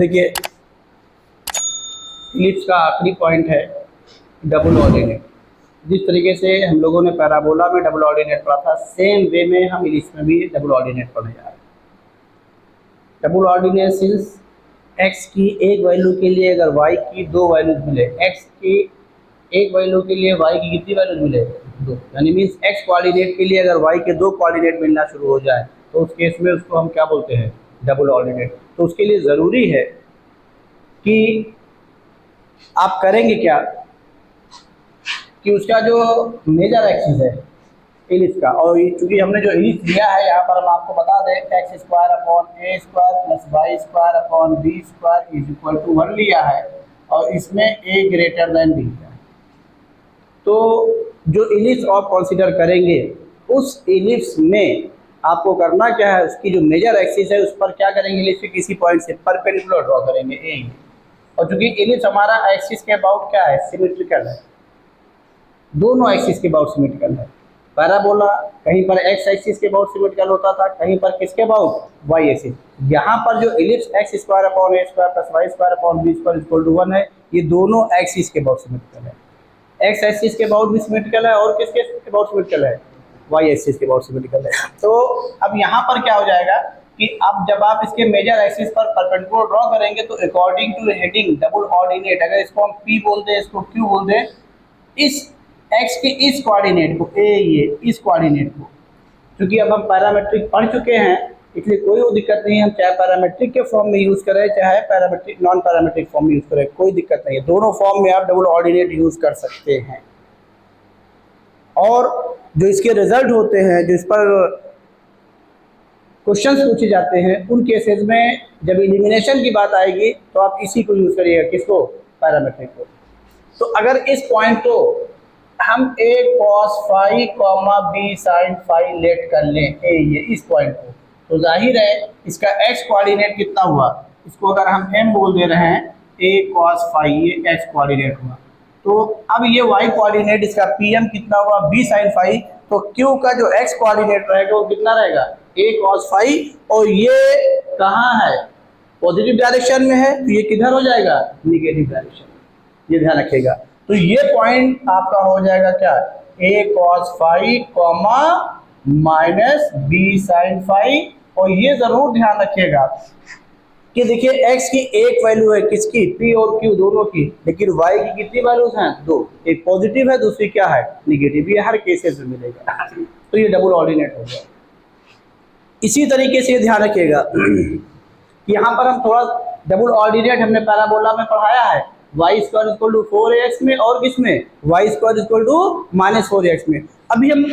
देखिए इलिप्स का आखिरी पॉइंट है डबल ऑर्डिनेट। जिस तरीके से हम लोगों ने पैराबोला में डबल ऑर्डिनेट पढ़ा था, सेम वे में हम इलिप्स में भी डबल ऑर्डिनेट पढ़ने जा रहे हैं। डबल ऑर्डिनेट सिंस एक्स की एक वैल्यू के लिए अगर वाई की दो वैल्यूज मिले, एक्स की एक वैल्यू के लिए वाई की कितनी वैल्यूज मिले? दो। यानी मीन्स एक्स कोऑर्डिनेट के लिए अगर वाई के दो कोऑर्डिनेट मिलना शुरू हो जाए तो उस केस में उसको हम क्या बोलते हैं? Double ordinate. तो उसके लिए ज़रूरी है कि आप करेंगे क्या कि उसका जो मेजर एक्सिस है इलिप्स का, और चूंकि हमने जो इलिप्स लिया है यहाँ पर हम आपको बता दें x square upon a square plus y square upon b square is equal to 1 लिया है और इसमें ए ग्रेटर देन बी है। तो जो इलिप्स आप कंसीडर करेंगे उस इलिप्स में आपको करना क्या है, उसकी जो मेजर एक्सिस है उस पर क्या करेंगे, इलिप्स के किसी पॉइंट से परपेंडिकुलर ड्रॉ करेंगे ए। और चूंकि इलिप्स हमारा एक्सिस के अबाउट क्या है? सिमेट्रिकल है, दोनों एक्सिस के अबाउट सिमेट्रिकल है। पैराबोला कहीं पर एक्स एक्सिस के अबाउट सिमेट्रिकल होता था, कहीं पर किसके अबाउट? Y axis. यहाँ पर जो ellipse x square upon a square plus y square upon b square equal to 1 है, ये दोनों एक्सिस के अबाउट सिमेट्रिकल है। एक्स एक्सिस के अबाउट भी सिमेट्रिकल है और किसके अबाउट सिमेट्रिकल है? वाई एक्सिस के अबाउट सिमेट्रिकल है। तो अब यहाँ पर क्या हो जाएगा कि अब जब आप इसके मेजर एक्सिस पर परपेंडिकुलर ड्रॉ करेंगे तो according two heading double ordinate, अगर इसको हम पी बोल दें, इसको क्यू बोल दें, इस एक्स के इस कोऑर्डिनेट को ए, ये इस कोऑर्डिनेट को, क्योंकि अब हम पैरामेट्रिक पढ़ चुके हैं इसलिए कोई दिक्कत नहीं है, हम चाहे पैरामेट्रिक के फॉर्म में यूज़ करें चाहे पैरामेट्रिक नॉन पैरामेट्रिक फॉर्म में यूज़ करें, कोई दिक्कत नहीं है, दोनों फॉर्म में आप डबल ऑर्डिनेट यूज़ कर सकते हैं। और जो इसके रिजल्ट होते हैं, जो इस पर क्वेश्चंस पूछे जाते हैं, उन केसेस में जब एलिमिनेशन की बात आएगी तो आप इसी को यूज़ करिएगा, किसको? पैरामेट्रिक को। तो अगर इस पॉइंट को हम a cos phi comma b sin phi let कर लें, ए ये इस पॉइंट को, तो जाहिर है इसका x कोऑर्डिनेट कितना हुआ? इसको अगर हम m बोल दे रहे हैं, a cos फाई ये x कोऑर्डिनेट हुआ। तो अब ये y कोऑर्डिनेट इसका pm कितना हुआ? b sin phi. तो q का जो x कोऑर्डिनेट रहेगा वो कितना रहेगा? a cos phi. और ये कहाँ है? पॉजिटिव डायरेक्शन में है, तो ये किधर हो जाएगा? Negative direction. ये ध्यान रखिएगा। तो ये पॉइंट आपका हो जाएगा क्या? a cos phi comma minus b sin phi. और ये जरूर ध्यान रखिएगा कि देखिए x की एक वैल्यू है, किसकी? p और q दोनों की, लेकिन y की कितनी वैल्यूज हैं? दो, एक पॉजिटिव है दूसरी क्या है? निगेटिव। ये हर केसेस में मिलेगा, तो ये डबल ऑर्डिनेट हो गया। इसी तरीके से ध्यान रखिएगा कि यहाँ पर हम थोड़ा डबल ऑर्डिनेट हमने पैराबोला में पढ़ाया है, Y square equal to 4ax में और किसमें? Y square equal to minus 4ax में। अभी हम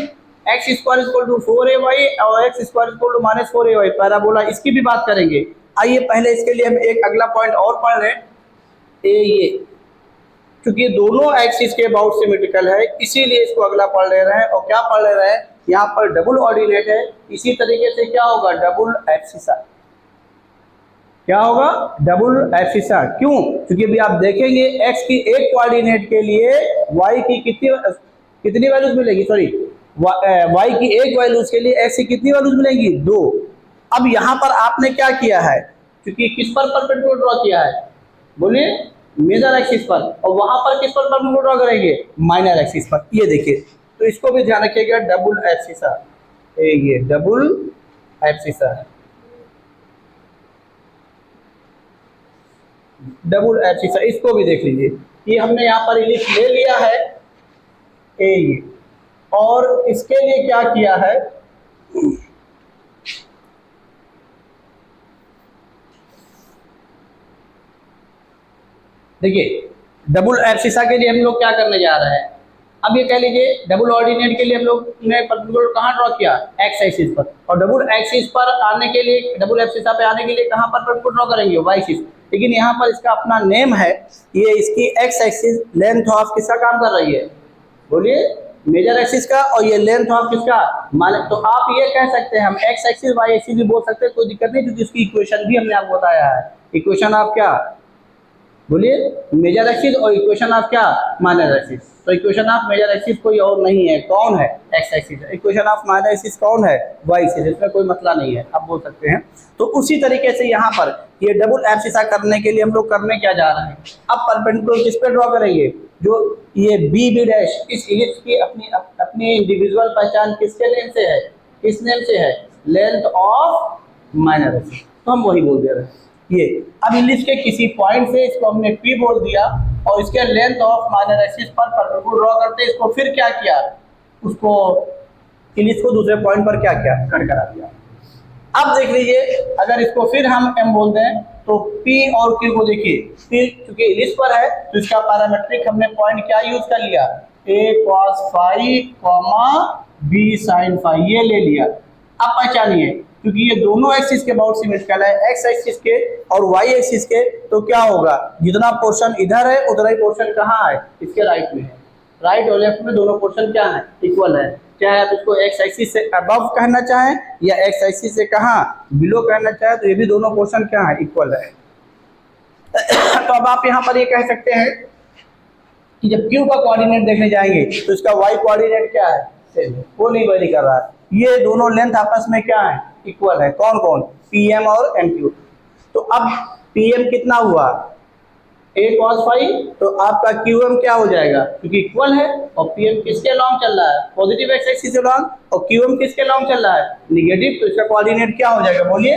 x square equal to 4ay और x square equal to minus 4ay parabola, इसकी भी बात करेंगे। आइए पहले इसके लिए हम एक अगला पॉइंट और पढ़ लें, ये क्योंकि दोनों एक्सिस के अबाउट सिमेट्रिकल है इसीलिए इसको अगला पढ़ ले रहे हैं। और क्या पढ़ ले रहे हैं? यहाँ पर डबल ऑर्डिनेट है, इसी तरीके से क्या होगा? Double abscissa. क्या होगा? Double abscissa. क्यों? क्योंकि अभी आप देखेंगे x की एक कोऑर्डिनेट के लिए y की कितनी वैल्यूज मिलेगी? सॉरी, y की एक वैल्यूज के लिए x की कितनी वैल्यूज मिलेंगी? दो। अब यहाँ पर आपने क्या किया है? क्योंकि किस पर परपेंडिकुलर ड्रॉ किया है? बोलिए, मेजर एक्सिस पर। और वहां पर किस पर परपेंडिकुलर ड्रॉ करेंगे? माइनर एक्सिस पर। ये देखिए, तो इसको भी ध्यान रखिएगा, डबल एब्सिसा। ये डबल एब्सिसा है, डबल एब्सिसा। इसको भी देख लीजिए कि हमने यहाँ पर इलिप्स ले लिया है ए, और इसके लिए क्या किया है? देखिए, डबल एब्सिसा के लिए हम लोग क्या करने जा रहे हैं? अब ये कह लीजिए डबल ऑर्डिनेट के लिए हम लोग ने परपेंडिकुलर कहाँ ड्रॉ किया? एक्स एक्सिस पर। और डबल एक्सिस पर आने के लिए, डबल एब्सिसा पे आने के लिए कहाँ पर परपेंडिकुलर ड्रॉ करेंगे? Y axis. लेकिन यहाँ पर इसका अपना नेम है, ये इसकी एक्स एक्सिस लेंथ ऑफ किसका काम कर रही है? बोलिए, मेजर एक्सिस का। और ये लेंथ ऑफ किसका? माने। तो आप ये कह सकते हैं, हम एक्स एक्सिस वाई एक्सिस भी बोल सकते हैं, कोई दिक्कत नहीं, क्योंकि इसकी इक्वेशन भी हमने आपको बताया है। इक्वेशन ऑफ क्या? बोलिए, मेजर एक्सिस, और इक्वेशन ऑफ क्या? Minor axis. तो इक्वेशन ऑफ मेजर एक्सिस कोई और नहीं है, कौन है? X axis. Equation of minor axis कौन है? Y axis. इसमें कोई मसला नहीं है, आप बोल सकते हैं। तो उसी तरीके से यहाँ पर ये डबल एब्सिसा करने के लिए हम लोग करने क्या जा रहे हैं, अब परपेंडिकुलर किस पे ड्रॉ करेंगे? जो ये बी बी डैश, इस इलिप्स की अपनी इंडिविजुअल पहचान किसके नेम से है? किस नेम से है? Length of minor axis. तो हम वही बोल दे रहे हैं ये। अब इलिप्स के किसी पॉइंट से इसको हमने पी बोल दिया और इसके लेंथ ऑफ माइनर एक्सिस पर परपेंडिकुलर ड्रॉ करते, इसको फिर क्या किया, उसको इलिप्स को दूसरे पॉइंट पर क्या किया, कट करा दिया। अब देख लीजिए, अगर इसको फिर हम m बोल दें तो p और q को देखिए, p चूंकि इलिप्स पर है तो इसका पैरामीट्रिक हमने पॉइंट क्या यूज कर लिया, a cos phi b sin phi, ये ले लिया। अब पहचानिए, क्योंकि ये दोनों एक्सिस के बहुत सिमेट्रिकल है, एक्स एक्सिस के और वाई एक्सिस के, तो क्या होगा, जितना पोर्शन इधर है उतना ही पोर्शन कहाँ है, इसके राइट में है। राइट और लेफ्ट में दोनों पोर्शन क्या है, इक्वल है। चाहे आप इसको एक्स एक्सिस से अबव कहना चाहें या एक्स एक्सिस से कहाँ बिलो कहना चाहें, तो ये भी दोनों पोर्शन क्या है, इक्वल है। तो अब आप यहाँ पर ये कह सकते हैं कि जब क्यू का कोऑर्डिनेट देखने जाएंगे तो इसका वाई कोऑर्डिनेट क्या है, सेम है, वो नहीं वेरी कर रहा है। ये दोनों लेंथ आपस में क्या है, इक्वल है। कौन कौन, पी एम और एम क्यू। तो अब पी एम कितना हुआ, ए कॉस फाई, तो आपका क्यू एम क्या हो जाएगा, क्योंकि इक्वल है और पी एम किसके लॉन्ग चल रहा है, पॉजिटिव एक्स एक्सिस के लॉन्ग, और क्यू एम किसके लॉन्ग चल रहा है, निगेटिव। तो इसका कोऑर्डिनेट क्या हो जाएगा, बोलिए,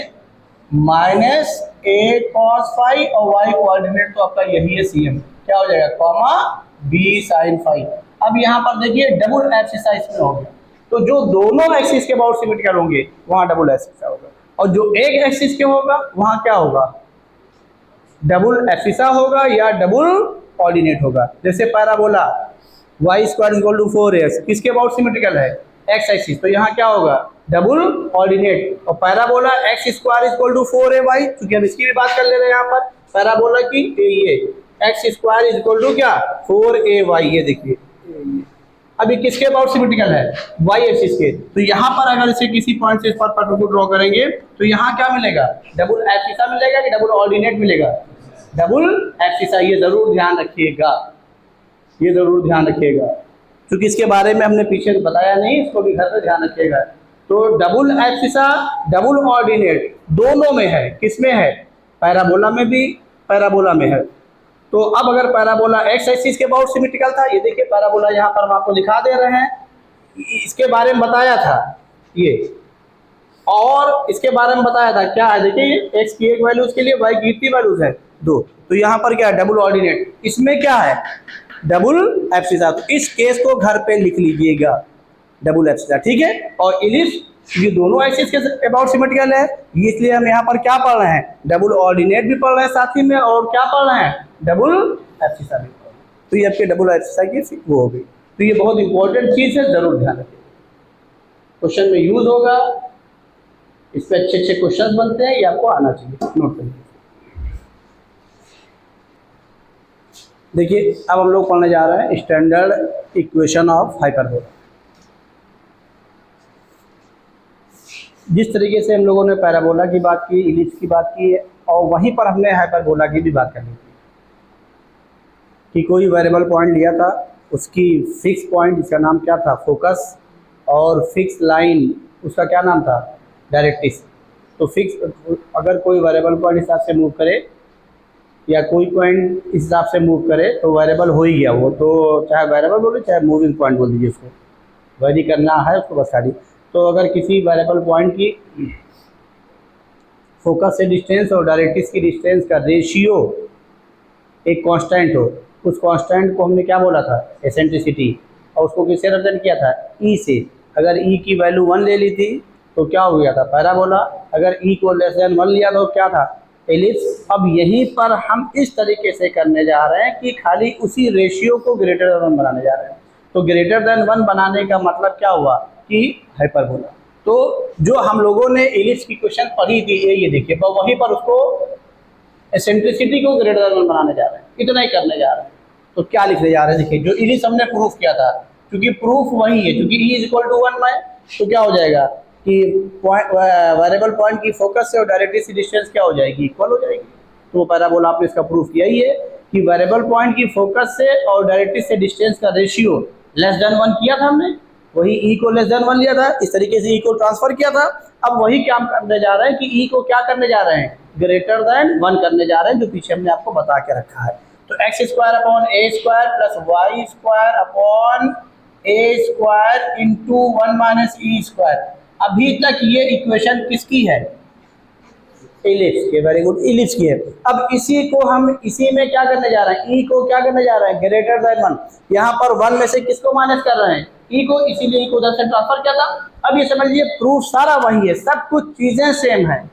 माइनस ए कॉस फाई, और वाई कोऑर्डिनेट तो आपका यही है सी एम, क्या हो जाएगा, कॉमा बी साइन फाई। अब यहाँ पर देखिए डबल एब्सिसा इसमें हो गया, तो जो दोनों एक्सिस के बहुत सिमेट्रिकल होंगे वहां डबल एब्सिसा होगा, और जो एक एक्सिस के होगा वहां क्या होगा, डबल एब्सिसा होगा या डबल कोऑर्डिनेट होगा। जैसे parabola y square equal to 4x किसके अबाउट सिमेट्रिकल है, x एक्सिस, तो यहाँ क्या होगा, डबल कोऑर्डिनेट। और parabola x square equal to 4ay, क्योंकि हम इसकी भी बात कर ले रहे हैं यहाँ पर पैराबोला की, ये x स्क्वायर इक्वल टू क्या, 4ay, ये देखिए। अभी किसके अबाउट सिमेट्रिकल है, y एक्सिस के। तो यहाँ पर अगर इसे किसी पॉइंट से इस पर परपेंडिकुलर ड्रॉ करेंगे तो यहाँ क्या मिलेगा, डबल एब्सिसा मिलेगा कि डबल कोऑर्डिनेट मिलेगा, डबल एब्सिसा। ये जरूर ध्यान रखिएगा, ये जरूर ध्यान रखिएगा, क्योंकि इसके बारे में हमने पीछे बताया नहीं, इसको भी घर पे ध्यान रखिएगा। तो डबल एब्सिसा डबल कोऑर्डिनेट दोनों में है, किसमें है, पैराबोला में भी, पैराबोला में है। तो अब अगर पैराबोला एक्स एक्सिस के बहुत सिमेट्रिकल था, ये देखिए पैराबोला यहाँ पर हम आपको दिखा दे रहे हैं, इसके बारे में बताया था ये, और इसके बारे में बताया था क्या है, देखिए एक्स की एक वैल्यू के लिए वाई की कितनी वैल्यूज है, 2। तो यहाँ पर क्या है, डबल ऑर्डिनेट, इसमें क्या है, डबल एब्सिसा। तो इस केस को घर पे लिख लीजिएगा, डबल एब्सिसा, ठीक है। और इलिप्स ये दोनों एक्सिस के अबाउट सिमेट्रिकल है, इसलिए हम यहाँ पर क्या पढ़ रहे हैं, डबल ऑर्डिनेट भी पढ़ रहे हैं साथ ही में, और क्या पढ़ रहे हैं, डबल एब्सिसा भी पढ़ रहे हैं। तो ये आपके डबल एब्सिसा की वो हो गई। तो ये बहुत इंपॉर्टेंट चीज़ है, जरूर ध्यान रखिए, क्वेश्चन में यूज होगा, इस पर अच्छे अच्छे क्वेश्चन बनते हैं, ये आपको आना चाहिए, नोट करिए। देखिए अब हम लोग पढ़ने जा रहे हैं स्टैंडर्ड इक्वेशन ऑफ हाइपरबोला। जिस तरीके से हम लोगों ने पैराबोला की बात की, इलिप्स की बात की, और वहीं पर हमने हाइपरबोला की भी बात करनी थी कि कोई वेरिएबल पॉइंट लिया था, उसकी फिक्स पॉइंट, जिसका नाम क्या था, फोकस, और फिक्स लाइन, उसका क्या नाम था, डायरेक्ट्रिक्स। तो फिक्स अगर कोई वेरिएबल पॉइंट हिसाब से मूव करे या कोई पॉइंट इस हिसाब से मूव करे तो वेरिएबल हो ही गया वो, तो चाहे वेरिएबल बोले चाहे मूविंग पॉइंट बोल दीजिए, उसको वेरी करना है उसको बस खाली। तो अगर किसी वेरिएबल पॉइंट की फोकस से डिस्टेंस और डायरेक्ट्रिक्स की डिस्टेंस का रेशियो एक कांस्टेंट हो, उस कांस्टेंट को हमने क्या बोला था, एसेंट्रिसिटी, और उसको किससे रिप्रेजेंट किया था, ई से। अगर ई की वैल्यू 1 ले ली थी तो क्या हो गया था, पैराबोला। अगर ई को लेस देन 1 लिया तो क्या था, एलिप्स। अब यहीं पर हम इस तरीके से करने जा रहे हैं कि खाली उसी रेशियो को ग्रेटर देन 1 बनाने जा रहे हैं। तो ग्रेटर देन 1 बनाने का मतलब क्या हुआ कि हाइपरबोला। तो जो हम लोगों ने एलिप्स की क्वेश्चन पढ़ी थी, ये देखिए, तो वहीं पर उसको एसेंट्रिसिटी को ग्रेटर देन 1 बनाने जा रहे हैं, इतना ही करने जा रहे हैं। तो क्या लिखने जा रहे हैं, देखिए, जो एलिप्स हमने प्रूफ किया था, क्योंकि प्रूफ वही है, क्योंकि ई इज इक्वल टू 1 में, तो क्या हो जाएगा कि वेरिएबल पॉइंट की फोकस से और डायरेक्ट्रिक्स की डिस्टेंस क्या हो जाएगी, इक्वल हो जाएगी। तो पैराबोला आपने इसका प्रूफ किया ही है। कि वेरिएबल पॉइंट की फोकस से और डायरेक्ट्रिक्स से डिस्टेंस का रेशियो लेस देन 1 किया था हमने, वही ई को लेस देन 1 लिया था, इस तरीके से ई को ट्रांसफर किया था। अब वही काम करने जा रहे हैं कि ई को क्या करने जा रहे हैं, ग्रेटर देन 1 करने जा रहे हैं, जो पीछे हमने आपको बता के रखा है। तो x square upon a square plus y square upon a square into 1 minus e square. अभी तक ये इक्वेशन किसकी है, इलिप्स के, वेरी गुड, इलिप्स की है। अब इसी को हम इसी में क्या करने जा रहे हैं, ई को क्या करने जा रहे हैं, ग्रेटर देन 1। यहाँ पर 1 में से किसको माइनस कर रहे हैं, ई को, इसीलिए ई को उधर से ट्रांसफर किया था। अब ये समझ लीजिए प्रूफ सारा वही है, सब कुछ चीजें सेम है,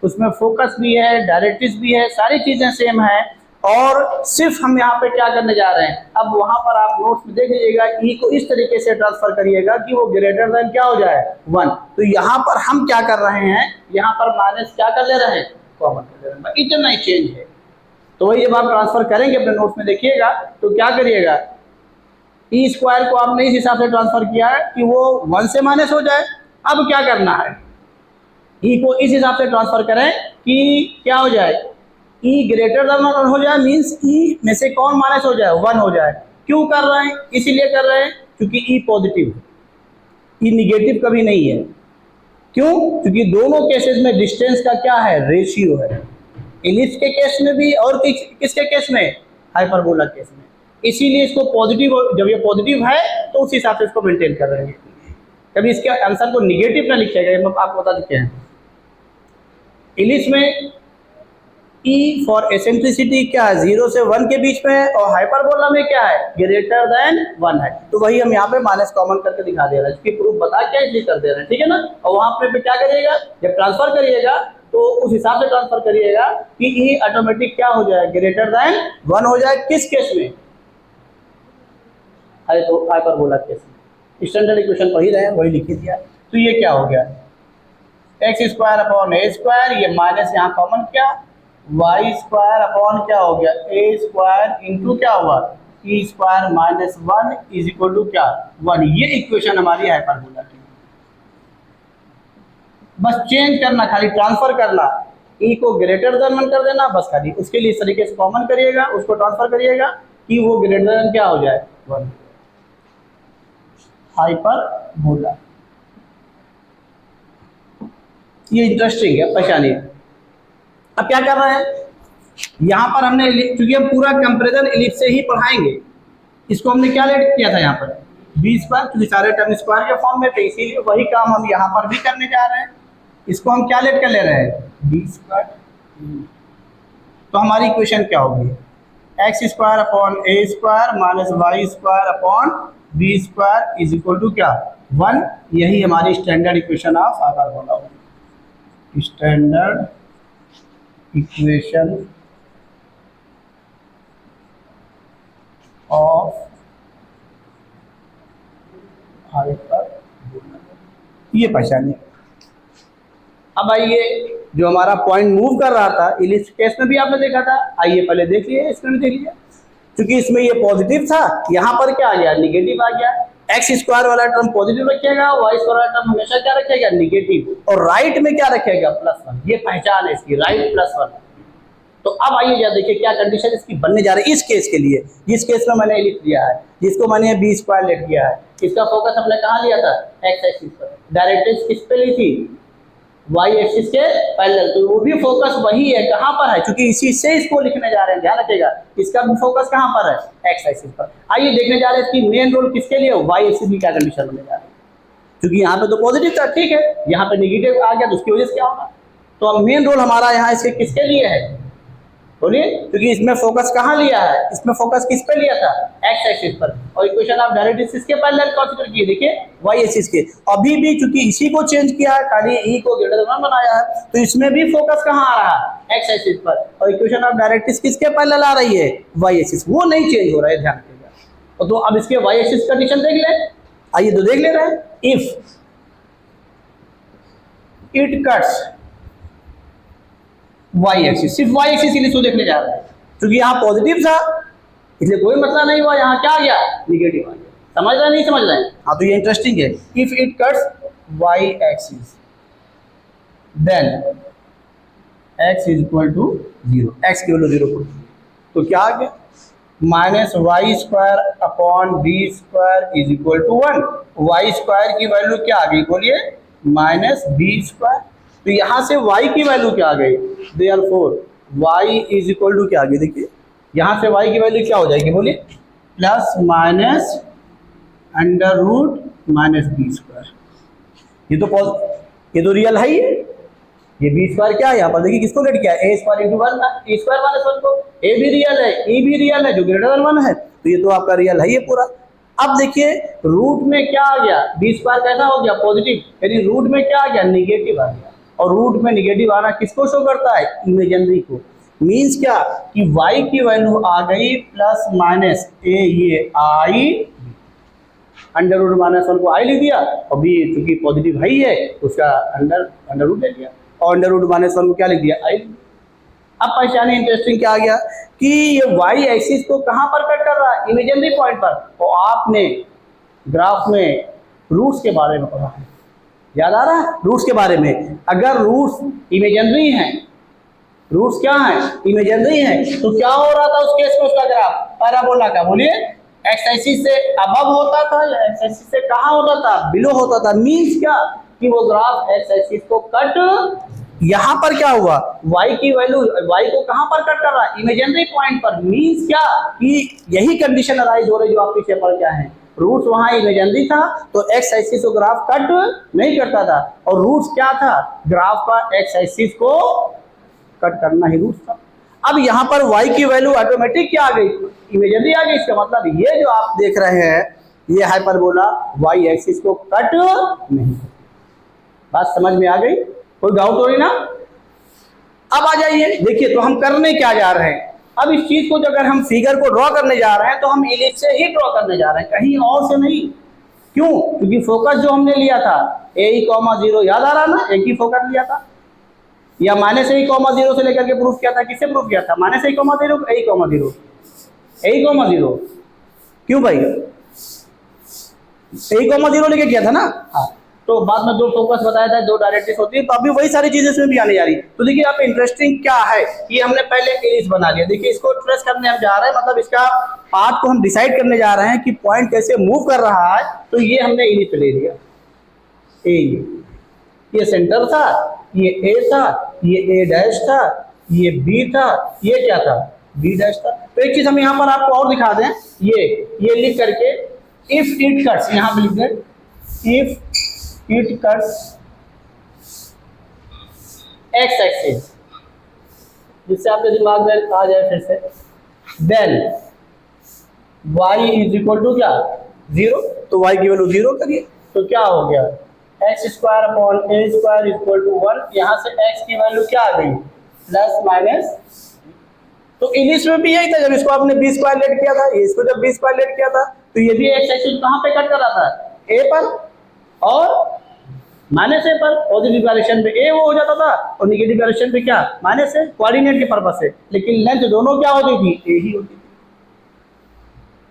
उसमें फोकस भी है, डायरेक्ट्रिक्स भी है, सारी चीजें सेम है। और सिर्फ हम यहाँ पे क्या करने जा रहे हैं, अब वहां पर आप नोट्स में देख लीजिएगा, ई को इस तरीके से ट्रांसफर करिएगा कि वो ग्रेटर देन क्या हो जाए 1। तो यहाँ पर हम क्या कर रहे हैं, यहाँ पर माइनस क्या कर ले रहे हैं, कॉमन कर ले रहे हैं, इतना ही चेंज है। तो वही जब आप ट्रांसफर करेंगे अपने नोट्स में देखिएगा तो क्या करिएगा, ई स्क्वायर को आपने इस हिसाब से ट्रांसफर किया है कि वो 1 से माइनस हो जाए। अब क्या करना है, ई को इस हिसाब से ट्रांसफर करें कि क्या हो जाए, ई ग्रेटर देन 1 हो जाए, मीन्स ई में से कौन माइनस हो जाए, 1 हो जाए। क्यों कर रहे हैं, इसीलिए कर रहे हैं क्योंकि ई पॉजिटिव है, ई निगेटिव कभी नहीं है। क्यों, क्योंकि दोनों केसेस में डिस्टेंस का क्या है, रेशियो है, इलिप्स के केस में भी और किसके केस में, हाइपरबोला केस में। इसीलिए इसको पॉजिटिव, जब ये पॉजिटिव है तो उस हिसाब से इसको मेंटेन कर रहे हैं। कभी इसके आंसर को निगेटिव ना लिखिएगा, मैं आपको बता देते हैं। इलिप्स में ई फॉर एसेंट्रिसिटी क्या है, 0 से 1 के बीच में है, और हाइपरबोला में क्या है, ग्रेटर देन 1 है। तो वही हम यहाँ पे माइनस कॉमन करके दिखा दे रहे हैं, इसकी प्रूफ बता क्या इसलिए कर दे रहे हैं, ठीक है ना। और वहाँ पे क्या करिएगा, जब ट्रांसफर करिएगा तो उस हिसाब से ट्रांसफर करिएगा कि ई ऑटोमेटिक क्या हो जाए, ग्रेटर देन 1 हो जाए। किस केस में, हाइपरबोला केस में। स्टैंडर्ड इक्वेशन पढ़ ही रहे हैं, वही लिख दिया। तो ये क्या हो गया, x square upon a square, ये माइनस यहाँ कॉमन किया, वाई स्क्वायर अपॉन क्या हो गया, ए स्क्वायर इंटू क्या हुआ, e square minus 1 is equal to क्या, 1। ये इक्वेशन हमारी हाइपरबोला की। बस चेंज करना, खाली ट्रांसफर करना, ई को ग्रेटर देन 1 कर देना, बस खाली उसके लिए इस तरीके से कॉमन करिएगा, उसको ट्रांसफर करिएगा कि वो ग्रेटर देन क्या हो जाए, 1। हाइपरबोला, ये इंटरेस्टिंग है, पहचानिए। अब क्या कर रहे हैं, यहाँ पर हमने, क्योंकि हम पूरा कंपैरिजन इलिप्स से ही पढ़ाएंगे, इसको हमने क्या लेट किया था यहाँ पर, बी स्क्वायर, क्योंकि सारे टर्म स्क्वायर के फॉर्म में थे, इसीलिए वही काम हम यहाँ पर भी करने जा रहे हैं। इसको हम क्या लेट कर ले रहे हैं, बी स्क्वायर। तो हमारी इक्वेशन क्या होगी, x square upon a square minus y square upon b square is equal to क्या, 1। यही हमारी स्टैंडर्ड इक्वेशन ऑफ हाइपरबोला होगी, स्टैंडर्ड इक्वेशन ऑफ हाइपरबोला, ये पहचानिए। अब आइए, जो हमारा पॉइंट मूव कर रहा था इलिप्स केस में भी आपने देखा था, आइए पहले देख लिए, इसमें भी देख लीजिए। क्योंकि इसमें ये पॉजिटिव था, यहाँ पर क्या आ गया, निगेटिव आ गया। एक्स स्क्वायर वाला टर्म पॉजिटिव रखिएगा, वाई स्क्वायर वाला टर्म हमेशा क्या रखेगा, निगेटिव, और राइट में क्या रखेगा, +1। ये पहचान है इसकी, राइट +1। तो अब आइए जरा देखिए क्या कंडीशन इसकी बनने जा रही है इस केस के लिए। जिस केस में मैंने लिख दिया है, जिसको मैंने बी स्क्वायर लिख दिया है, इसका फोकस हमने कहाँ लिया था, एक्स एक्सिस पर, डायरेक्ट्रिक्स किस पे ली थी, वाई एक्सिस के पैरेलल। तो वो भी फोकस वही है, कहाँ पर है, क्योंकि इसी से इसको लिखने जा रहे हैं, ध्यान रखिएगा, इसका भी फोकस कहाँ पर है, एक्स एक्सिस पर। आइए देखने जा रहे हैं इसकी मेन रोल किसके लिए, वाई एक्सिस की क्या कंडीशन होने जा रही है। क्योंकि यहाँ पे तो पॉजिटिव था, ठीक है, यहाँ पे नेगेटिव आ गया, तो उसकी वजह से क्या होगा। तो अब मेन रोल हमारा यहाँ इसके किसके लिए है, बोलिए, क्योंकि इसमें फोकस कहाँ लिया है, इसमें फोकस किस पे लिया था, एक्स एक्सिस पर। और इक्वेशन आप डायरेक्ट किसके पैरेलल कंसीडर किए, देखिए वाई एक्सिस के। अभी भी चूंकि इसी को चेंज किया है, खाली ई को ग्रेटर देन 1 बनाया है, तो इसमें भी फोकस कहाँ आ रहा है, एक्स एक्सिस पर। और इक्वेशन ऑफ डायरेक्ट्रिक्स किसके पैरेलल आ रही है, वाई एक्सिस, वो नहीं चेंज हो रहा है, ध्यान रखिएगा। तो अब इसके वाई एक्सिस कंडीशन देख ले, आइए तो देख ले रहे हैं। If it cuts y axis, सिर्फ वाई एक्सिस इसको देखने जा रहे हैं, क्योंकि यहाँ पॉजिटिव था इसलिए कोई मतलब नहीं हुआ, यहाँ क्या आ गया, निगेटिव आ गया। समझ रहे हैं, नहीं समझ रहे हैं, हाँ। तो ये इंटरेस्टिंग है। If it cuts y axis then x is equal to 0, x की वैल्यू 0 को, तो क्या आ गया, minus y square upon b square is equal to 1। Y square की वैल्यू क्या आ गई बोलिए, माइनस बी स्क्वायर। तो यहाँ से y की वैल्यू क्या आ गई, therefore y is equal to क्या आ गई, देखिए यहाँ से y की वैल्यू क्या हो जाएगी बोलिए, plus minus under root minus b square. ये तो रियल है ही है। ये बी स्क्वायर क्या है यहाँ पर देखिए, किसको लेट किया है, ए स्क्वायर इंटू वन था, ए स्क्वायर माइनस वन को, ए भी रियल है, ई भी रियल है जो ग्रेटर देन वन है, तो ये तो आपका रियल है ये पूरा। अब देखिए रूट में क्या आ गया, बी स्क्वायर कैसा हो गया, पॉजिटिव, यानी रूट में क्या आ गया, निगेटिव आ गया। और रूट में निगेटिव आना किसको शो करता है, इमेजिनरी को। मीन्स क्या कि y की वैल्यू आ गई प्लस माइनस ए, ये आई अंडर रूट माइनस वन को आई लिख दिया, और बी चूंकि पॉजिटिव है ही है उसका अंडर रूट ले लिया, और अंडर रूट माइनस वन को क्या लिख दिया, आई। अब पहचाने इंटरेस्टिंग क्या आ गया कि ये वाई एक्सिस को कहाँ पर कट कर रहा है, इमेजिनरी पॉइंट पर। तो आपने ग्राफ में रूट्स के बारे में पढ़ा है, याद आ रहा है रूट्स के बारे में। अगर रूट्स इमेजिनरी हैं, रूट्स क्या है, इमेजिनरी है, तो क्या हो रहा था उस केस में, उसका ग्राफ पैराबोला का, बोलिए एक्स एक्सिस से अबव होता था या एक्स एक्सिस से कहाँ होता था, बिलो होता था। मीन्स क्या कि वो ग्राफ एक्स एक्सिस को कट, यहाँ पर क्या हुआ, y की वैल्यू, y को कहाँ पर कट कर रहा है, इमेजिनरी पॉइंट पर। मीन्स क्या कि यही कंडीशन अराइज हो रही जो आप पीछे पर क्या है, रूट्स वहां इमेजिनरी था तो एक्स एक्सिस को ग्राफ कट नहीं करता था, और रूट्स क्या था, ग्राफ का एक्स एक्सिस को कट करना ही रूट्स था। अब यहाँ पर y की वैल्यू ऑटोमेटिक क्या आ गई, इमेजिनरी आ गई। इसका मतलब ये जो आप देख रहे हैं ये हाइपरबोला y एक्सिस को कट नहीं। बात समझ में आ गई, कोई डाउट हो रही ना। अब आ जाइए देखिए, तो हम करने क्या जा रहे हैं। अब इस चीज को जो अगर हम फिगर को ड्रॉ करने जा रहे हैं तो हम इलिप्स से ही ड्रॉ करने जा रहे हैं, कहीं और से नहीं। क्यों, क्योंकि फोकस जो हमने लिया था ए कॉमा जीरो, याद आ रहा ना, एक ही फोकस लिया था, या माइनस ए कॉमा जीरो से लेकर के प्रूफ किया था, किससे प्रूफ किया था, माइनस ए कॉमा जीरो, ए कॉमा जीरो, ए कॉमा जीरो। क्यों भाई, ए कॉमा जीरो लेके किया था ना। हाँ, तो बाद में दो फोकस बताया था, दो डायरेक्ट्रिक्स होती है, तो अभी वही सारी चीजें इसमें भी आने जा रही है। तो देखिए आप इंटरेस्टिंग क्या है, ये हमने पहले इलिप्स बना लिया। देखिए इसको ट्रेस करने हम जा रहे हैं, मतलब इसका पाथ को हम डिसाइड करने जा रहे हैं कि पॉइंट कैसे मूव कर रहा है। तो ये हमने इलिप्स ले लिया, ये सेंटर था, ये ए था, ये ए डैश था, ये बी था, ये क्या था, बी डैश था। तो एक चीज हम यहाँ पर आपको और दिखा दें, ये लिख करके इफ इट कट्स, यहाँ पे लिख दें if it cuts x axis, जिससे आपके दिमाग में आ जाए फिर से, then y is equal to क्या, जीरो। तो y की वैल्यू जीरो करिए, तो क्या हो गया, x square upon a square equal to 1। यहाँ से x की वैल्यू क्या आ गई, प्लस माइनस। तो इलिप्स में भी यही था, जब इसको आपने बी स्क्वायर लेट किया था, इसको जब बी स्क्वायर लेट किया था, तो ये भी एक्स एक्सिस कहाँ पे कट कर रहा था, ए पर, और माइनस ए पर। पॉजिटिव डायरेक्शन पे ए वो हो जाता था, और निगेटिव डायरेक्शन पे क्या, माइनस ए, कोऑर्डिनेट के पर्पस से। लेकिन लेंथ दोनों क्या होती थी, ए ही होती थी।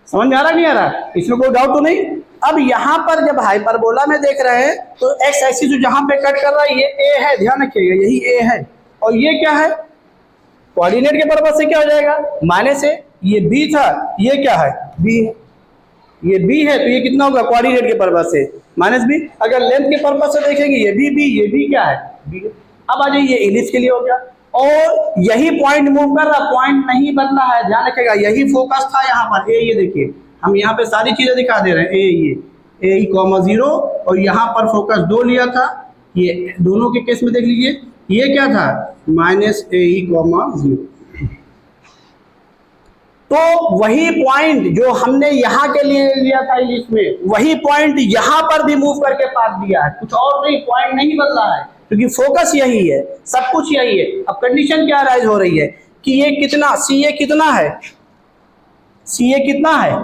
समझ में आ रहा नहीं आ रहा, इसमें कोई डाउट तो नहीं। अब यहाँ पर जब हाइपरबोला में देख रहे हैं तो एक्स एक्सिस जो जहां पे कट कर रहा है ये ए है, ध्यान रखिएगा यही ए है, और ये क्या है, कोऑर्डिनेट के पर्पस से क्या हो जाएगा, माइनस ए। ये बी था, ये क्या है, बी है, ये बी है, तो ये कितना होगा, कोऑर्डिनेट के पर्पस से माइनस बी। अगर लेंथ के पर्पस से देखेंगे ये भी बी, ये भी क्या है, बी। अब आ जाइए, ये इलिप्स के लिए हो गया, और यही पॉइंट मूव कर रहा, पॉइंट नहीं बदला है, ध्यान रखिएगा यही फोकस था यहाँ पर। ए, ये देखिए हम यहाँ पे सारी चीजें दिखा दे रहे हैं, ए कॉमा जीरो, और यहाँ पर फोकस दो लिया था, ये दोनों के केस में देख लीजिए, ये क्या था, माइनस ए कॉमा जीरो। तो वही पॉइंट जो हमने यहाँ के लिए लिया था इलिप्स में, वही पॉइंट यहाँ पर भी मूव करके पास दिया है, कुछ और नहीं, पॉइंट नहीं बदला है, क्योंकि फोकस यही है, सब कुछ यही है। अब कंडीशन क्या राइज हो रही है कि ये कितना, सी ए कितना है, सी ए कितना है,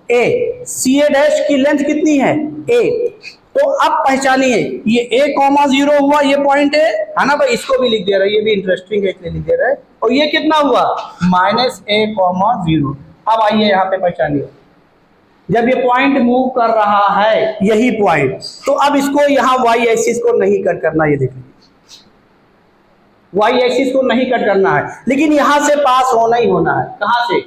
ए, सी ए डैश की लेंथ कितनी है, ए। तो अब पहचानिए, ये ए कॉमा जीरो हुआ, ये पॉइंट है ना भाई, इसको भी लिख दे रहा है, ये भी इंटरेस्टिंग है इसलिए लिख दे रहा है। और ये कितना हुआ, माइनस ए कॉमा जीरो। अब आइए यहाँ पे पहचानिए, जब ये पॉइंट मूव कर रहा है यही पॉइंट, तो अब इसको यहाँ वाई एक्सिस को नहीं कट करना, ये देखिए वाई एक्सिस को नहीं कट करना है, लेकिन यहां से पास होना ही होना है। कहां से,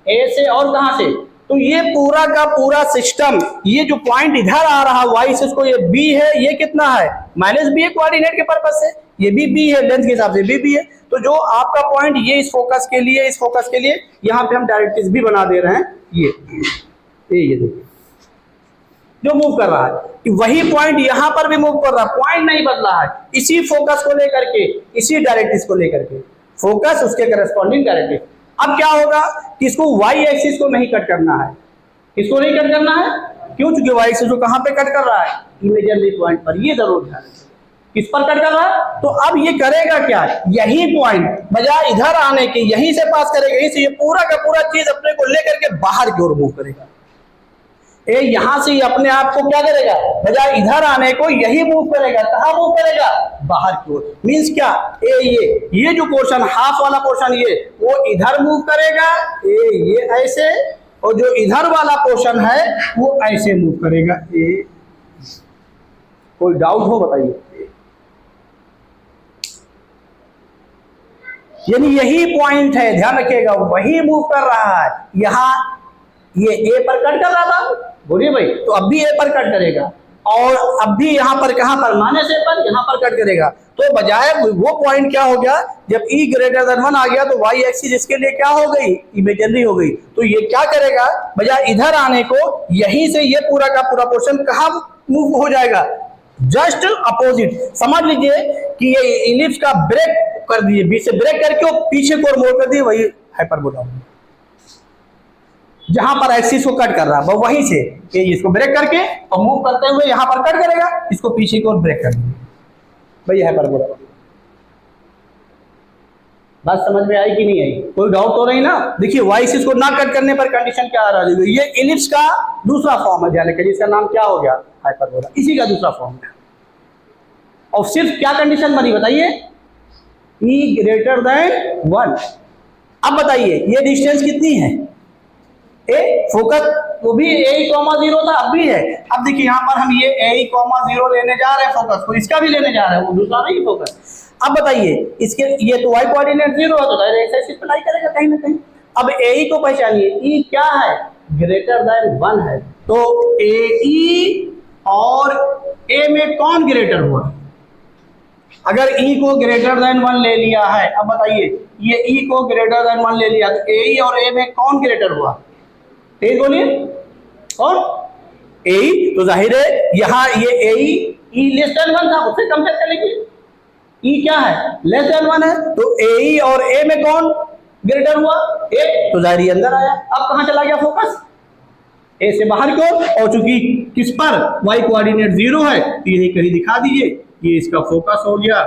ए से और कहां से, तो ये पूरा का पूरा सिस्टम, ये जो पॉइंट इधर आ रहा वाई से उसको, ये बी है, ये कितना है माइनस बी है कोऑर्डिनेट के पर्पज से, ये भी बी है, लेंथ के हिसाब से बी है। तो जो आपका पॉइंट ये इस फोकस के लिए, इस फोकस के लिए यहाँ पे हम डायरेक्ट्रिक्स भी बना दे रहे हैं, ये देखिए जो मूव कर रहा है कि वही पॉइंट यहां पर भी मूव कर रहा है, पॉइंट नहीं बदला है, इसी फोकस को लेकर के, इसी डायरेक्ट्रिक्स को लेकर के, फोकस उसके करस्पॉन्डिंग डायरेक्ट्रिक्स। अब क्या होगा कि इसको वाई एक्सिस को नहीं कट करना है, इसको नहीं कट करना है, क्यों, क्योंकि वाई एक्सिस को कहां पे कट कर रहा है, इमेजिनरी पॉइंट पर, ये जरूर ध्यान रखिए किस पर कट कर रहा है। तो अब ये करेगा क्या, यही पॉइंट बजाय इधर आने के यहीं से पास करेगा, यहीं से ये पूरा का पूरा चीज अपने को लेकर के बाहर की ओर मूव करेगा। ए यहां से अपने आप को क्या करेगा, बजाय इधर आने को यही मूव करेगा, कहां मूव करेगा, बाहर की ओर। मींस क्या, ये जो पोर्शन हाफ वाला पोर्शन ये वो इधर मूव करेगा, ये ऐसे, और जो इधर वाला पोर्शन है वो ऐसे मूव करेगा। कोई डाउट हो बताइए। यानी यही पॉइंट है, ध्यान रखिएगा, वही मूव कर रहा है। यहां ये ए पर कट कर रहा था, बोलिए भाई, तो अब भी ए पर कट करेगा, और अब भी यहां पर कहां पर, माइनस ए पर, यहां पर कट करेगा। तो बजाय वो पॉइंट क्या हो गया, जब ई ग्रेटर देन 1 आ गया तो वाई एक्सिस इसके लिए क्या हो गई, इमेजिनरी हो गई। तो ये क्या करेगा, बजाय इधर आने को यहीं से ये पूरा का पूरा पोर्शन कहां मूव हो जाएगा, जस्ट अपोजिट। समझ लीजिए कि ये इलिप्स का ब्रेक कर दिए, बीच से ब्रेक करके वो पीछे को मोड़ कर दिए, वही हाइपरबोला, जहां पर एक्सिस को कट कर रहा है वहीं से ये इसको ब्रेक करके और मूव करते हुए यहां पर कट करेगा, इसको पीछे की ओर ब्रेक कर देंगे, भाई हाइपरबोला। बात समझ में आई कि नहीं आई, कोई डाउट तो नहीं ना। देखिए वाई एक्सिस को ना कट करने पर कंडीशन क्या आ रहा है, ये इलिप्स का दूसरा फॉर्म है, ध्यान रखिए, जिसका नाम क्या हो गया, हाइपरबोला, इसी का दूसरा फॉर्म है। और सिर्फ क्या कंडीशन बनी बताइए, E ग्रेटर देन 1। अब बताइए ये डिस्टेंस कितनी है, ए फोकस वो भी a,0 था, अब भी है। अब देखिए यहाँ पर हम ये a,0 लेने जा रहे हैं फोकस को, इसका भी लेने जा रहे हैं, वो दूसरा नहीं फोकस। अब बताइए इसके, ये तो y कोऑर्डिनेट 0 है, तो डायरेक्ट एक्सिस पे लाई करेगा कहीं ना कहीं। अब ए को पहचानिए, ई क्या है, ग्रेटर देन 1 है, तो ए और ए में कौन ग्रेटर हुआ, अगर ई को ग्रेटर देन 1 ले लिया है, अब बताइए ये ई को ग्रेटर देन 1 ले लिया, तो ए और ए में कौन ग्रेटर हुआ, तेज बोलिए कौन, ए। तो जाहिर है यहाँ ये ए लेस देन 1 था, उससे कंपेयर कर लीजिए, ई क्या है, लेस देन 1 है, तो ए और ए में कौन ग्रेटर हुआ, ए, तो जाहिर ये अंदर आया। अब कहां चला गया फोकस, ए से बाहर की ओर, और चूंकि किस पर, वाई कोऑर्डिनेट 0 है, तो यही कहीं दिखा दीजिए, ये इसका फोकस हो गया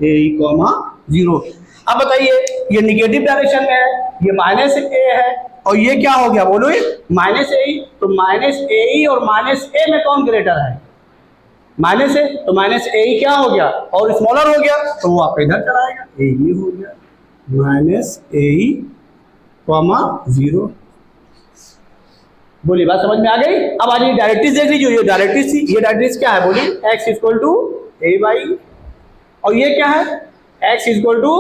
a,0। अब बताइए ये निगेटिव डायरेक्शन में है, ये माइनस ए है, और ये क्या हो गया बोलो, माइनस ए, तो माइनस ए और माइनस ए में कौन ग्रेटर है, माइनस ए, तो माइनस ए क्या हो गया और स्मॉलर हो गया, तो वो आपका इधर चलाएगा, ए हो गया माइनस ए, 0। बोलिए बात समझ में आ गई। अब आ जाइए डायरेक्ट्रिक्स देख लीजिए, ये डायरेक्ट्रिक्स क्या है बोलिए, x equal to a by, और ये क्या है x इक्वल टू,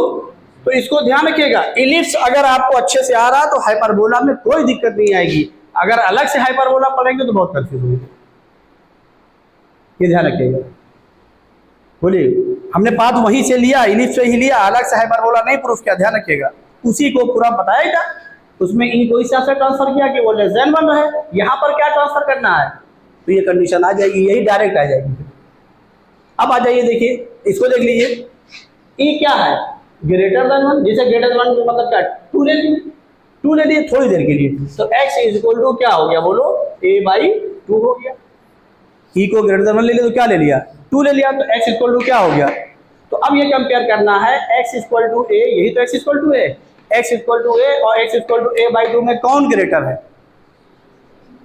तो इसको ध्यान रखिएगा, इलिप्स अगर आपको अच्छे से आ रहा तो हाइपरबोला में कोई दिक्कत नहीं आएगी, अगर अलग से हाइपरबोला पढ़ेंगे तो बहुत कंफ्यूज होंगे, ये ध्यान रखिएगा। बोलिए हमने पाथ वहीं से लिया, इलिप्स से ही लिया, अलग से हाइपरबोला नहीं प्रूफ किया, ध्यान रखिएगा, उसी को पूरा बताया था, उसमें ई को इस हिसाब से ट्रांसफर किया कि वो लेस देन 1 रहे, यहाँ पर क्या ट्रांसफर करना है, तो ये कंडीशन आ जाएगी, यही डायरेक्ट आ जाएगी। अब आ जाइए देखिए, इसको देख लीजिए, ई क्या है, ग्रेटर देन 1, जैसे ग्रेटर देन 1 मतलब क्या, 2 ले लिए थोड़ी देर के लिए, तो x इज इक्वल टू क्या हो गया बोलो, a/2 हो गया। ई को ग्रेटर देन 1 ले लिया तो क्या ले लिया, 2 ले लिया, तो x इक्वल टू क्या हो गया। तो अब ये कंपेयर करना है, x इक्वल टू a, यही तो x equal to a, x equal to a और x इक्वल टू a/2 में कौन ग्रेटर है,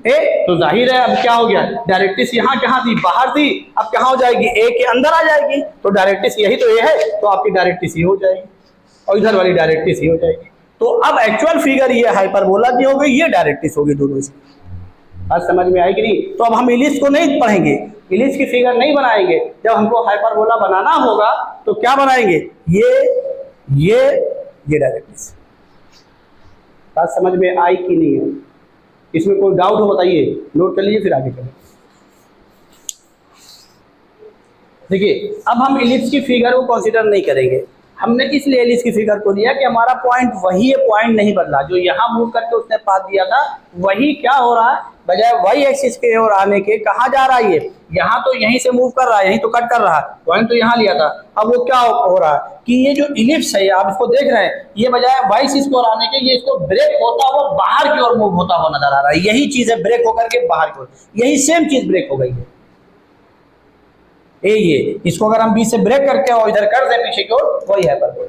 ए। तो जाहिर है अब क्या हो गया, डायरेक्ट्रिक्स यहाँ कहाँ थी, बाहर थी, अब कहाँ हो जाएगी, ए के अंदर आ जाएगी, तो डायरेक्ट्रिक्स यही तो ए है, तो आपकी डायरेक्ट्रिक्स ये हो जाएगी, और इधर वाली डायरेक्ट्रिक्स ये हो जाएगी। तो अब एक्चुअल फिगर ये हाइपरबोला की हो गई, ये डायरेक्ट्रिक्स होगी दोनों से। बात समझ में आई कि नहीं। तो अब हम इलिप्स को नहीं पढ़ेंगे, इलिप्स की फिगर नहीं बनाएंगे, जब हमको हाइपरबोला बनाना होगा तो क्या बनाएंगे, ये डायरेक्ट्रिक्स। बात समझ में आई कि नहीं है? इसमें कोई डाउट हो बताइए, नोट कर लीजिए फिर आगे चलें। देखिए अब हम इलिप्स की फिगर को कंसीडर नहीं करेंगे। हमने इसलिए इलिप्स की फिगर को लिया कि हमारा पॉइंट वही है, पॉइंट नहीं बदला। जो यहाँ मूव करके उसने पाथ दिया था वही क्या हो रहा है, बजाय वाई एक्सिस के ओर आने के कहाँ जा रहा है ये, यहाँ तो यहीं से मूव कर रहा है, यहीं तो कट कर रहा है, पॉइंट तो यहाँ लिया था। अब वो क्या हो रहा है कि ये जो इलिप्स है आप इसको देख रहे हैं, ये बजाय वाई एक्सिस की ओर आने के ये इसको ब्रेक होता हुआ बाहर की ओर मूव होता हुआ नजर आ रहा है। यही चीज है ब्रेक होकर के बाहर की ओर, यही सेम चीज ब्रेक हो गई है। ये इसको अगर हम बीच से ब्रेक करके और इधर कर दें पीछे की ओर, वही हाइपरबोला।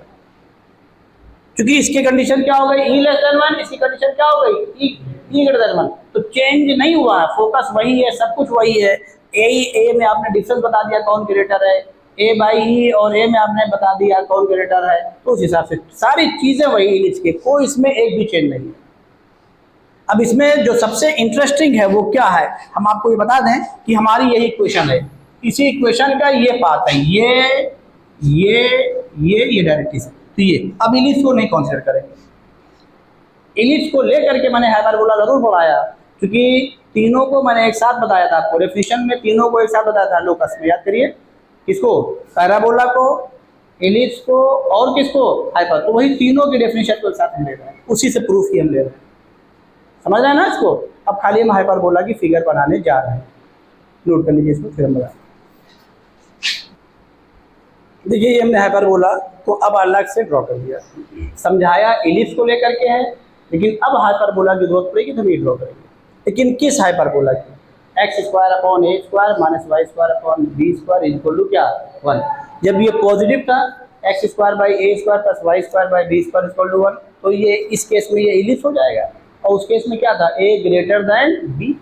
क्योंकि इसकी कंडीशन क्या हो गई, ई लेस देन 1, इसकी कंडीशन क्या हो गई, ई ग्रेटर देन 1। तो चेंज नहीं हुआ है, फोकस वही है, सब कुछ वही है। ए में आपने डिफरेंस बता दिया कौन ग्रेटर है, ए बाई ई, और ए में आपने बता दिया कौन ग्रेटर है। तो उस हिसाब से सारी चीजें वही इलिप्स की, कोई इसमें एक भी चेंज नहीं है। अब इसमें जो सबसे इंटरेस्टिंग है वो क्या है, हम आपको ये बता दें कि हमारी यही इक्वेशन है, इसी इक्वेशन का ये पाथ है, ये डायरेक्टली से। तो ये अब इलिप्स को नहीं कंसीडर करेंगे। इलिप्स को लेकर के मैंने हाइपरबोला जरूर पढ़ाया, क्योंकि तीनों को मैंने एक साथ बताया था आपको, डेफिनेशन में तीनों को एक साथ बताया था लोकस में, याद करिए। किसको, पैराबोला को, इलिप्स को और किसको, हाइपर। तो वही तीनों की डेफिनेशन को एक साथ हम ले रहे हैं, उसी से प्रूफ की हम ले रहे हैं। समझ रहे हैं ना इसको? अब खाली हम हाइपरबोला की फिगर बनाने जा रहे हैं, नोट कर लीजिए इसको, फिर हम बताएं। देखिए ये हमने हाइपरबोला को अब अलग से ड्रॉ कर दिया, समझाया इलिप्स को लेकर के है, लेकिन अब हाइपरबोला की जरूरत पड़ेगी तो हम ये ड्रॉ करेंगे। लेकिन किस हाइपरबोला की, x square upon a square minus y square upon b square equal to क्या, 1। जब ये पॉजिटिव था, x square by a square plus y square by b square equal to 1, तो ये इस केस में ये इलिप्स हो जाएगा। और उस केस में क्या था, ए ग्रेटर देन बी।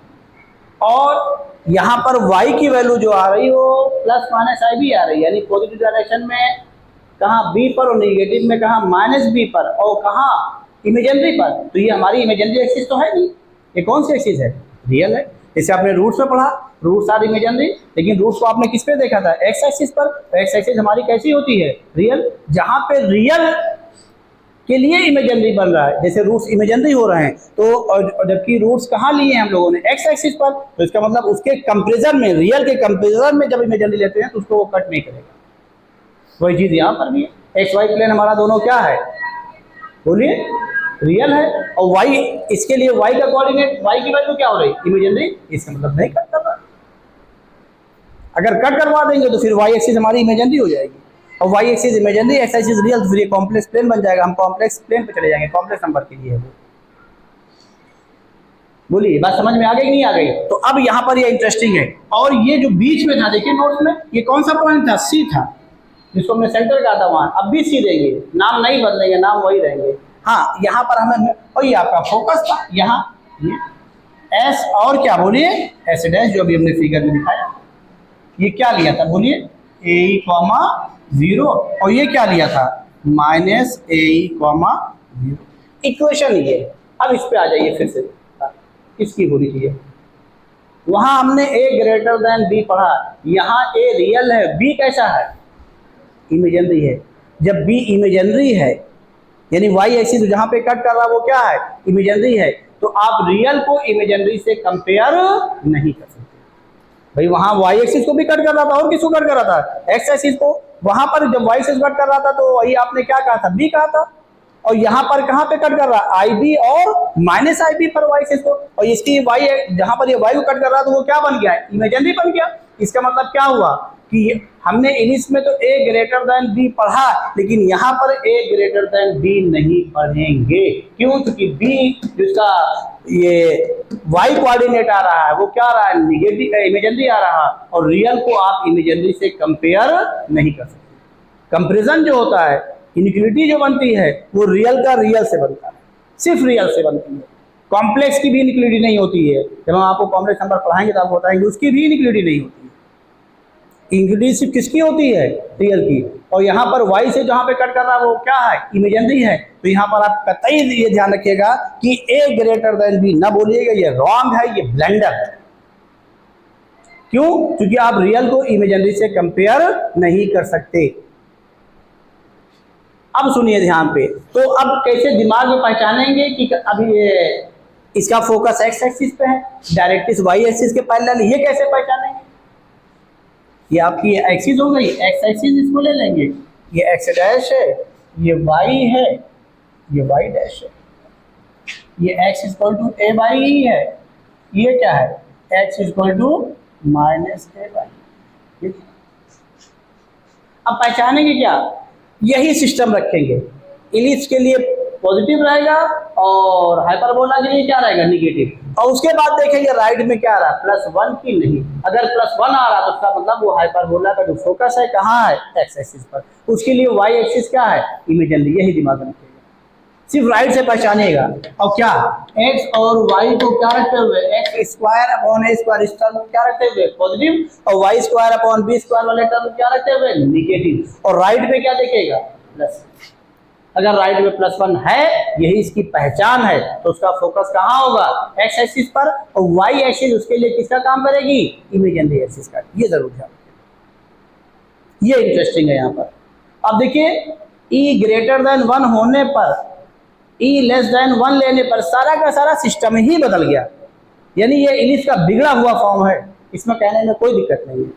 और यहाँ पर y की वैल्यू जो आ रही हो प्लस माइनस आई भी आ रही है, यानी पॉजिटिव डायरेक्शन में कहाँ b पर, और नेगेटिव में कहाँ माइनस b पर, और कहाँ इमेजिनरी पर। तो ये हमारी इमेजिनरी एक्सिस तो है नहीं, ये कौन सी एक्सिस है, रियल है। जैसे आपने रूट्स में पढ़ा, रूट्स आर इमेजिनरी, लेकिन रूट्स को आपने किस पे देखा था, एक्स एक्सिस पर। तो एक्स एक्सिस हमारी कैसी होती है, रियल। जहाँ पे रियल के लिए इमेजिनरी बन रहा है, जैसे रूट्स इमेजिनरी हो रहे हैं, तो जबकि रूट्स कहाँ लिए हैं हम लोगों ने, एक्स एक्सिस पर। तो इसका मतलब उसके कंपेरिजन में, रियल के कंपेरिजन में जब इमेजिनरी लेते हैं तो उसको वो कट नहीं करेगा। वही चीज यहाँ पर भी है, एक्स वाई प्लेन हमारा दोनों क्या है, बोलिए, रियल है। और वाई, इसके लिए वाई का कोऑर्डिनेट, वाई की वैल्यू क्या हो रही, इमेजिनरी। इसका मतलब नहीं कट कर रहा। अगर कट करवा देंगे तो फिर वाई एक्सिस हमारी इमेजिनरी हो जाएगी, और y axis imaginary, x axis real, तो फिर ये कॉम्प्लेक्स प्लेन बन जाएगा। हम कॉम्प्लेक्स प्लेन पे चले जाएंगे, कॉम्प्लेक्स नंबर के लिए है वो। बोलिए बात समझ में आ गई कि नहीं आ गई? तो अब यहाँ पर ये इंटरेस्टिंग है। और ये जो बीच में था, देखिए नोट्स में, ये कौन सा पॉइंट था, सी था, जिसको हमने सेंटर कहा था वहां। अब भी सी देंगे, नाम नहीं बदलेंगे, नाम वही रहेंगे। हाँ यहाँ पर हमें, और ये आपका फोकस था यहाँ, ये एस और क्या, बोलिए एस डैश, जो अभी हमने फिगर में दिखाया। ये क्या लिया था, बोलिए, ए कॉमा 0, और ये क्या लिया था, माइनस ए कॉमा 0। इक्वेशन ये। अब इस पे आ जाइए फिर से, इसकी होनी चाहिए। वहां हमने ए ग्रेटर देन बी पढ़ा, यहाँ ए रियल है, बी कैसा है, इमेजिनरी है। जब बी इमेजिनरी है, यानी वाई एक्सिस जहां पे कट कर रहा है वो क्या है, इमेजिनरी है, तो आप रियल को इमेजिनरी से कंपेयर नहीं कर सकते। भाई वहां वाई एक्सिस को भी कट कर रहा था, और किसको कट कर रहा था, एक्स एक्सिस को। वहां पर जब वाई एक्सिस कट कर रहा था तो वही आपने क्या कहा था, बी कहा था। और यहाँ पर कहाँ पे कट कर रहा है, आई बी और माइनस आई बी पर वाई एक्सिस को। और इसकी वाई, जहां पर ये वाई को कट कर रहा है तो वो क्या बन गया, इमेजिनरी बन गया। इसका मतलब क्या हुआ कि हमने इंग्लिश में तो ए ग्रेटर देन बी पढ़ा, लेकिन यहाँ पर ए ग्रेटर देन बी नहीं पढ़ेंगे। क्यों? क्योंकि बी जिसका ये वाई कोऑर्डिनेट आ रहा है वो क्या आ रहा है, निगेटिव, इमेजिनरी आ रहा है, और रियल को आप इमेजिनरी से कंपेयर नहीं कर सकते। कंपेरिजन जो होता है, इनइक्वालिटी जो बनती है वो रियल का रियल से बनता है, सिर्फ रियल से बनती है। कॉम्प्लेक्स की भी इनइक्वालिटी नहीं होती है। जब हम आपको कॉम्प्लेक्स नंबर पढ़ाएंगे तो आपको बताएंगे उसकी भी इनइक्वालिटी नहीं होती है। इनइक्वालिटी सिर्फ किसकी होती है, रियल की। और यहाँ पर वाई से जहाँ पे कट कर रहा है वो क्या है, इमेजिनरी है। तो यहाँ पर आप कतई ये ध्यान रखिएगा कि ए ग्रेटर देन बी ना बोलिएगा, ये रॉन्ग है, ये ब्लेंडर है। क्यों? क्योंकि आप रियल को इमेजिनरी से कंपेयर नहीं कर सकते। अब सुनिए ध्यान पे, तो अब कैसे दिमाग में पहचानेंगे कि अभी ये इसका फोकस एक्स एक्सिस पे है, डायरेक्ट्रिक्स वाई एक्सिस के पैरेलल, ये कैसे पहचानेंगे? ये आपकी एक्सिस हो गई, एक्स एक्सिस इसको ले लेंगे, ये एक्स डैश है, ये वाई है, ये वाई डैश है, ये x equal to a by e है, ये क्या है, x equal to minus a by. अब पहचानेंगे क्या? यही सिस्टम रखेंगे, इलिप्स के लिए पॉजिटिव रहेगा और हाइपरबोला के लिए क्या रहेगा, निगेटिव। और उसके बाद देखेंगे राइट में क्या आ रहा है, +1 की नहीं। अगर +1 आ रहा है तो उसका मतलब वो हाइपरबोला का जो फोकस है कहाँ है, एक्स एक्सिस पर। उसके लिए वाई एक्सिस क्या है, इमेजिनरी। यही दिमाग में रखिएगा, सिर्फ राइट से पहचानिएगा। और क्या, एक्स और वाई को क्या रखते हुए, x square upon a square, इस टर्म को क्या रखते हुए, पॉजिटिव, और y square upon b square वाले टर्म क्या रखते हुए, निगेटिव। और राइट में क्या देखेगा, प्लस। अगर राइट में +1 है, यही इसकी पहचान है, तो उसका फोकस कहाँ होगा, एक्स एक्सिस पर, और वाई एक्सिस उसके लिए किसका काम करेगी, इमेजिनरी एक्सिस का। ये जरूर ध्यान रखिए, ये इंटरेस्टिंग है यहाँ पर। अब देखिए, ई ग्रेटर देन 1 होने पर, ई लेस देन 1 लेने पर सारा का सारा सिस्टम ही बदल गया। यानी ये इलिप्स का बिगड़ा हुआ फॉर्म है, इसमें कहने में कोई दिक्कत नहीं है।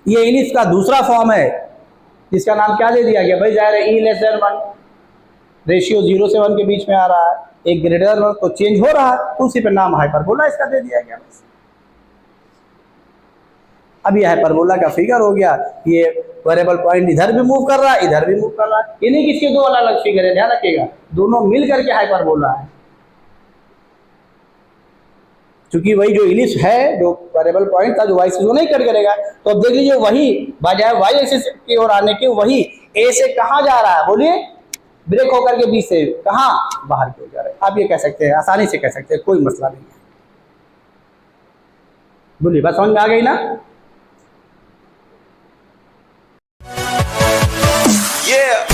ये इलिप्स का दूसरा फॉर्म है, जिसका नाम क्या दे दिया गया भाई, जाहिर है ई लेस देन 1, रेशियो 0 से 1 के बीच में आ रहा है, एक ग्रेटर 1 तो चेंज हो रहा है, उसी पे नाम हाइपरबोला इसका दे दिया गया बस। अब ये हाइपरबोला का फिगर हो गया, ये वेरिएबल पॉइंट इधर भी मूव कर रहा है, इधर भी मूव कर रहा है, ये नहीं कि इसके दो अलग अलग फिगर है, ध्यान रखिएगा, दोनों मिल करके हाइपरबोला है। क्योंकि वही जो इलिप्स है, जो वेरिएबल पॉइंट था, जो वाई एक्सिस वो नहीं कट करेगा। तो अब देख लीजिए, वही बजाय वाई एक्सिस की ओर आने के, वही ए से कहाँ जा रहा है, बोलिए, ब्रेक होकर के बी से कहाँ, बाहर की ओर जा रहा है। आप ये कह सकते हैं, आसानी से कह सकते हैं, कोई मसला नहीं है। बोलिए, बात समझ में आ गई ना? Yeah.